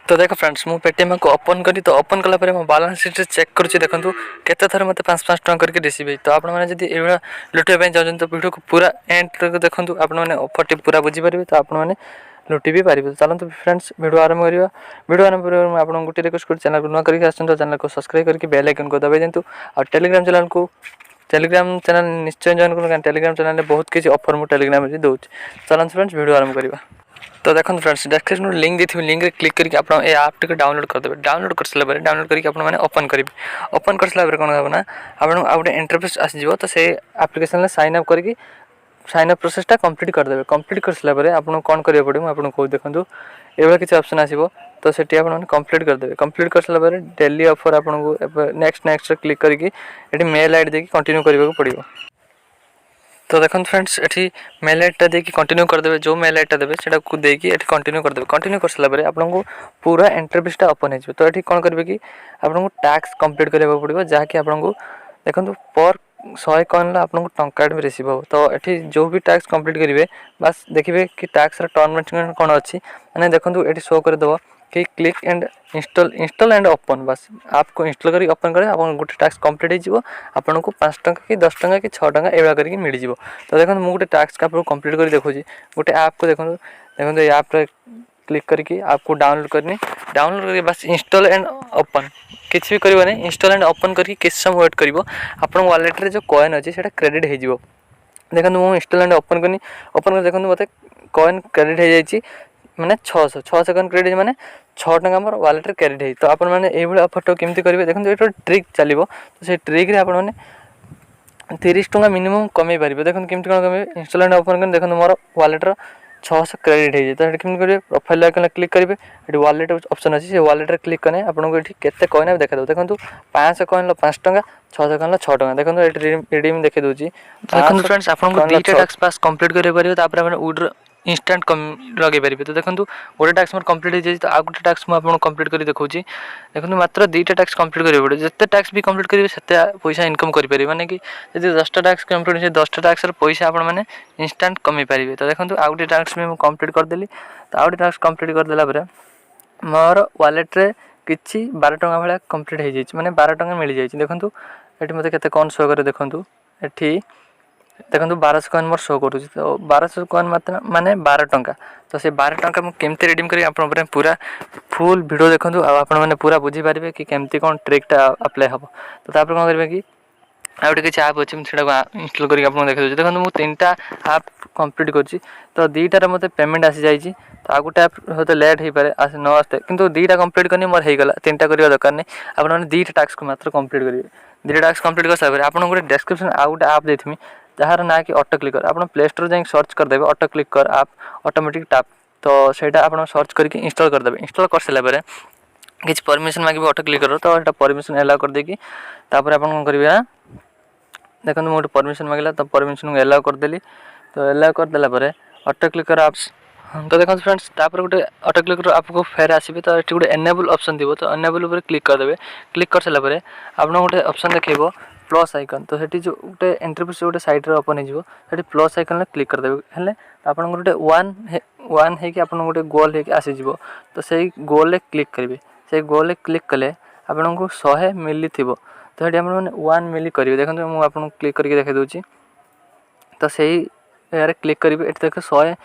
तो देख फ्रेंड्स मु पेटीएम को ओपन करी तो ओपन कला मो बैलेंस शीट चेक करूँ देखूँ केते थर मत 5-5 टका करके रिसीव तो आप लुटाई चाहते तो वीडियो को पूरा एंड तक देखूँ आपने ऑफर पूरा बुझीपारे तो आपने लुटि भी पारे। चलते फ्रेंड्स वीडियो आरंभ करवा। वीडियो आरंभ कर आपको गोटे रिक्वेस्ट कर चैनल को नुआ करके आसते चैनल को सब्सक्राइब करके बेल आइकन को दबाई दिंतु और टेलीग्राम चैनल निश्चय जॉइन करूँ टेलीग्राम चैनल में बहुत किसी ऑफर मुझे टेलीग्राम में दूसरी। चलते फ्रेंड्स वीडियो आरंभ करवा। तो देखो फ्रेंड्स डिस्क्रिप्शन लिंक दी लिंक रे क्लिक करके आप ऐप टी डाउनलोड करदे। डाउनलोड कर सारा डाउनलोड करके आपने ओपन करेंगे। ओपन कर सारा कौन हम ना आप गोटे इंटरफेस आसज तो से एप्लिकेशन साइन अप करके साइन अप प्रोसेसटा कंप्लीट करदे। कंप्लीट कर सारा आपको कौन करा पड़े आपको कह देखूँ ये किसी ऑप्शन आसो तो सेठी आप कंप्लीट करदे। कंप्लीट कर सारा डेली ऑफर आपको नेक्स्ट क्लिक करके मेल आईडी देके कंटिन्यू करने को पड़ो। तो देखो फ्रेंड्स ये मेल आईडी देकी कंटिन्यू करदे। जो मेल आईडी देवे से देकी कंटिन्यू करदे। कंटिन्यू कर सारा आपको पूरा इंटरफेसटा ओपन हो तो ये कौन करेंगे कि आपको टैक्स कंप्लीट करने पड़ो जहाँकि आपको देखो पर 100 कॉइन आपको टंका भी रिसीव हो। तो ये जो भी टैक्स कंप्लीट करेंगे बस देखिए कि टैक्स टर्म एंड कंडीशन कौन अच्छी मैंने देखो ये शो करदेव कि click and install and open. बस आपको इंस्टॉल करके ओपन करें आप गोटे टैक्स कंप्लीट हो आपको 5 टका कि 10 टका कि 6 टका एवं करके मिल जाए। तो देखो मुझे गोटे टैक्स आपको कंप्लीट कर देखो गोटे ऐप को देखो देखो ये ऐप क्लिक करके आपको डाउनलोड करके बस इंस्टॉल एंड ओपन किसी भी करनी इंस्टॉल एंड ओपन करके किस समय वेट कर आप वालेट रे जो कॉइन अच्छे से क्रेडिट हो। देखो मुझे इंस्टॉल एंड ओपन कर देखो मत कॉइन क्रेडिट हो जाए मैंने 600 कॉइन क्रेडिट माने 6 टका मोर वालेट रे क्रेडिट है। तो आपण मैंने ये ऑफर केमती करेंगे देखो ये ट्रिक चलो तो से ट्रिक रे आपण 30 टका मिनिमम कमे पारे। देखो केमती कौन कमे इंस्टॉल एंड ओपन कर देखो मोर वालेट 600 क्रेडिट हो जाए। तो केमती करेंगे प्रोफाइल आइकन क्लिक करेंगे ये वालेट ऑप्शन अच्छी से वालेट क्लिक करें आपको ये केते कॉइन देखा दो। देखो 500 कॉइन 5 टका 600 कॉइन 6 टका देखो ये रिडीम देखी दूसरी। देखो फ्रेंड्स आपको 2 टैक्स पास कंप्लीट करेंगे विड्रो इंस्टांट लगे पारे। तो देखो गोटे टैक्स मोर कंप्लीट हो जाए तो आ गोटे टैक्स मुझे कंप्लीट कर देखा देखो मात्र 2टा टैक्स कंप्लीट करेंगे पड़े जिते टैक्स भी कंप्लीट करेंगे से पैसा इनकम करेंगे माने कि यदि 10टा टैक्स कंप्लीट हो 10टा टैक्स पैसा आपने इंस्टांट कमी पारे। तो देखो आ गोटे टैक्स भी मुझे कंप्लीट करदेली। तो आ गोटे टैक्स कंप्लीट करदेला मोर वालेट रे किसी 12 टका भाया कंप्लीट हो जाए मैंने 12 टका मिल जाए। देखो ये मत के कौन शो करे देखो ये देखो 1200 कॉइन मोर शो करूँ तो 1200 कॉइन मात्र माने 12 टका। तो से 12 टका मुझे केमती रिडीम करी आप पूरा फुल वीडियो देखो आपने पूरा बुझीपारे कि केमती कौन ट्रिकटा अप्लाई हम। तो तापर कौन करेंगे कि आ गए किसी ऐप अच्छे मुझे इंस्टॉल करके आपको देखा देखो मुझे 3टा ऐप कंप्लीट कर तो 2टार मत पेमेंट आसी जाइए। तो आ गोटे ऐप हते लेट हो पारे न आसते कितु 2टा कंप्लीट करनी मोर होगा 3टा करवा दरकार नहीं आपने 2टा टैक्स को मात्र कंप्लीट करेंगे। 2टा टैक्स कंप्लीट कर सारे आपको गोटे डिस्क्रिप्शन आ गोटे ऐप देथि जार ना कि ऑटो क्लिकर आप प्ले स्टोर जाए सर्च करदे auto clicker app automatic tap. तो सहीटा आप सर्च करके इंस्टॉल करदे। इंस्टॉल कर सारा किसी परमिशन मांगे ऑटो क्लिकर तो ये परमिशन एलाउ कर देकी तापर आप कौन करेंगे ना देखो मुझे गोटे परमिशन मांगला तो परमिशन को एलाउ करदेली। तो एलाउ करदेला ऑटो क्लिकर ऐप्स। तो देखो फ्रेंड्स तापर गोटे ऑटो क्लिकर आपको फेर आसबे तो ये गोटे एनेबल ऑप्शन थी तो एनेबल पर क्लिक करदे। क्लिक कर सारा आपको गोटे ऑप्शन देखो प्लस आइकन। तो ये जो गोटे इंटरफेस गोटे साइड रे ओपन हो प्लस आइकन क्लिक करदेवे हेले आप गोटे वन है कि आप गोटे गोल है आसीज। तो से गोल रे क्लिक करेंगे से गोल रे क्लिक कले आपको 100 मिली थी तो ये मैंने 1 मिली करेंगे। देखो मुझे आपको क्लिक करके देखा दूसरी तो सही यार क्लिक करेंगे ये देख 100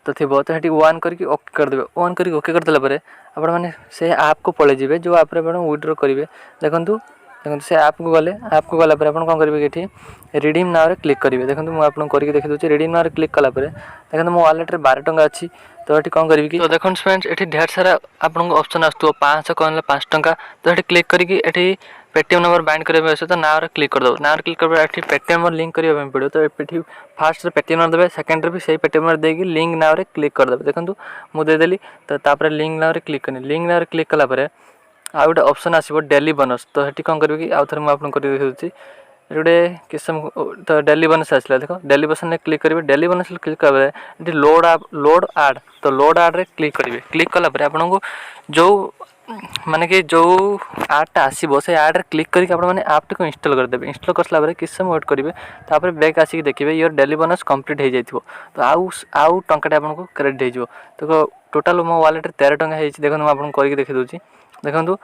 तो थी तो ये 1 करके ओके करदे। 1 करके ओके करदेला आप से ऐप को पलि जाए जो आप विड्रो करेंगे। देखो देखो से ऐप को गले आप कौन करेंगे कि रिडीम नाव क्लिक करेंगे। देखो मुझे आपको करके देखी दूसरी रिडीम नाव क्लिक कला देखो मो वालेट रे 12 टका अच्छी। तो ये कौन करेंगे कि तो देखो फ्रेंड्स ये ढेर सारा आपको ऑप्शन आसो 500 कॉइन 5 टका। तो ये क्लिक करके ये पेटीएम नंबर बाइंड करने तो नाव क्लिक करदे। नाव क्लिक कर पेटीएम नंबर लिंक करने पड़ो। तो ये फास्ट पेटीएम नंबर देवे सेकेंड भी सही पेटीएम नंबर देगी लिंक नाव क्लिक करदे। देखो मुझे देदेली तो लिंक नाव क्लिक करनी लिंक नाव क्लिक कला आ गोटे ऑप्शन आसो डेली बोनस। तो ये कौन करेंगे कि आउ थे मुझे आपको देखी गोटे किस तो डेली बोनस आसला देख डेली बोनस क्लिक करेंगे डेली बोनस क्लिक करेंगे ये लोड आड तो लोड आड्रे क्लिक करेंगे क्लिक कलापर आपन को जो माने कि जो आडटा आसो से आड्रे क्लिक करके आपने आप्टी को इंस्टॉल करदेवे इंस्टॉल कर सारापर किस समय वेट करेंगे तापर बैक आसिक देखिए योर डेली बोनस कंप्लीट हो जाए तो आउ टाटा आपको क्रेडिट हो तो टोटाल मो वालेट 13 टଙ୍କା देखो मुझे आपको करके देखी दूसरी देखो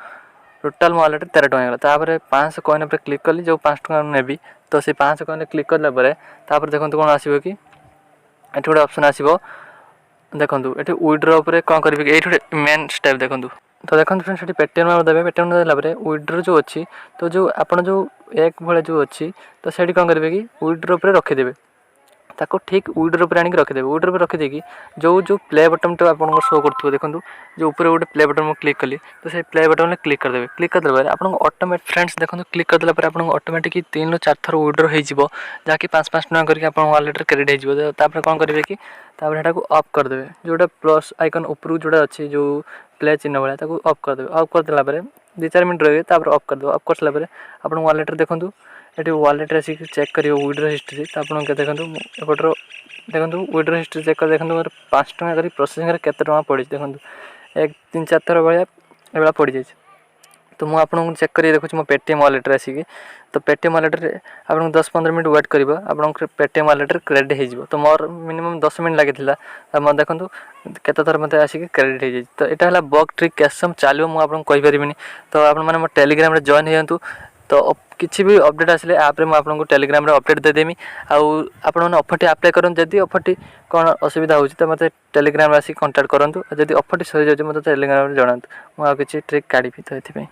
टोटाल मो वालेट 13 टଙ୍କା तापर 500 कॉइन पर क्लिक कली जो 5 टଙ୍କା नेबी तो से 500 कॉइन क्लिक कलापर देखो कौन आसो कि ये गोटे ऑप्शन आसो देखो ये विड्रो पर कौन करेंगे ये मेन स्टेप देखो तो देखो फ्रेंड्स ये पेटीएम देवे पेटीएम देलापर विड्रो जो अच्छी तो जो आपड़ जो एक भाई जो अच्छी तो से कौन करेंगे कि विड्रो पर रखीदे ताको ठीक विड्रो पर आनिक रखीदेवे विड्रो पर रखीदे जो जो प्ले बटन तो आपको शो कर देखो जो ऊपर गोटे प्ले बटन क्लिक कली तो से प्ले बटन क्लिक करदेवे क्लिक करदेला आपको ऑटोमेटिक फ्रेंड्स देखो क्लिक करदेला आपको ऑटोमेटिक 3 ରୁ 4 थर विड्रो हो जहाँकि 5-5 टଙ୍କା करके आप वालेट क्रेडिट हो कौन करेंगे कि यहाँ को अफ करदेवे जोटा प्लस आइकन ऊपर जोटा अच्छी जो प्ले चिन्ह भाया अफ करदेवे अफ करदेला 2-4 मिनट रही अफ करदेव अफ कर सारापर आप वालेट देखूँ ये वालेट आसिक चेक कर विड्रो हिस्ट्री तो आपको देखो एपटर देखो विड्रो हिस्ट्री चेक कर देखो मोर 5 टଙ୍କା कर प्रोसेसिंग केते टଙ୍କା पड़ी देखो 1-3-4 थर भाया पड़ जाए तो मुझे आपको चेक कर देखुँ मो पेटीएम वालेट आसिक तो पेटीएम वालेट आपको 10-15 मिनट वेट कर आप पेटीएम वालेट क्रेडिट हो तो मोर मिनिमम 10 मिनट लगी मोर देखो केते थर मत आसिक क्रेडिट हो जाए तो यहाँ है बग ट्रिक कैसम चलो मुझे कहीपरि तो आप मो टेलीग्राम रे जॉइन हो तो किसी भी अपडेट आसिले आप आपको टेलीग्राम रे अपडेट देदेमी आप अफर अप्लाई करूँ जदि अफर कौन असुविधा हो तो मत टेलीग्राम आसिक कंटाक्ट करूँ जब अफर सरी जाए मतलब टेलीग्राम जनातु मुझे किसी ट्रिक काढ़ी तो ये।